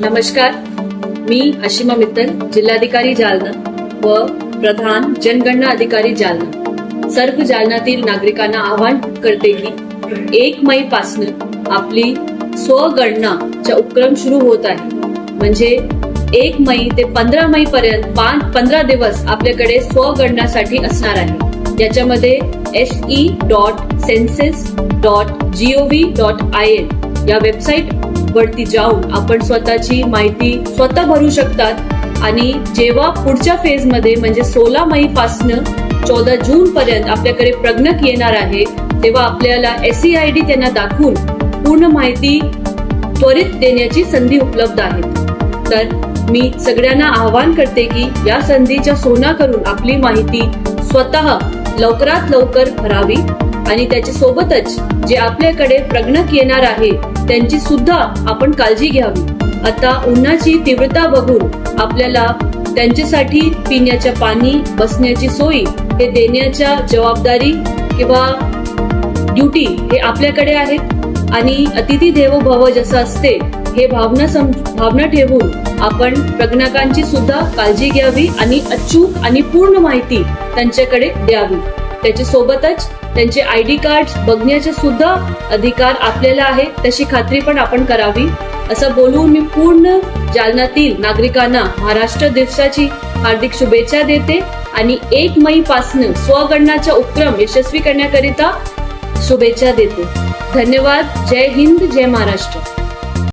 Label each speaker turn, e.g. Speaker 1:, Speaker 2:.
Speaker 1: नमस्कार, मी अशिमा मित्तल, जिल्हाधिकारी जालना व प्रधान जनगणना अधिकारी जालना. सर्व जालन्यातील नागरिकांना आवाहन करते की 1 मे पासून आपली स्वगणनाचा उपक्रम सुरू होत आहे. म्हणजे 1 मे ते 15 मे पर्यंत 15 दिवस आपल्याकडे स्वगणनासाठी असणार आहे. याच्यामध्ये se.census.gov.in या वेबसाईट वरती जाऊन आपण स्वतःची माहिती स्वतः भरू शकतात. आणि जेव्हा पुढच्या फेज मध्ये म्हणजे 16 मे पासून 14 जून पर्यंत आपल्याकडे प्रगणक येणार आहे, तेव्हा आपल्याला SEID त्यांना दाखवून पूर्ण माहिती त्वरित देण्याची संधी उपलब्ध आहे. तर मी सगळ्यांना आवाहन करते की या संधीचा सोना करून आपली माहिती स्वतः लवकरात लवकर भरावी आणि त्याच्या सोबतच जे आपल्याकडे प्रगणक येणार आहे त्यांची सुद्धा आपण काळजी घ्यावी. आता उन्हाची तीव्रता बघून आपल्याला त्यांच्यासाठी पिण्याच्या पाणी, बसण्याची सोयी हे देण्याच्या जबाबदारी किंवा ड्युटी हे आपल्याकडे आहे. आणि अतिथी देवो भव जसं असते हे भावना ठेवून आपण प्रगणकांची सुद्धा काळजी घ्यावी आणि अचूक आणि पूर्ण माहिती त्यांच्याकडे द्यावी. त्याच्या सोबतच त्यांचे ID कार्ड बघण्याचे सुद्धा अधिकार आपल्याला आहे, तशी खात्री पण आपण करावी. असं बोलून मी पूर्ण जालन्यातील नागरिकांना महाराष्ट्र दिवसाची हार्दिक शुभेच्छा देते आणि 1 मे पासून स्वगणनाचा उपक्रम यशस्वी करण्याकरिता शुभेच्छा देते. धन्यवाद. जय हिंद, जय महाराष्ट्र.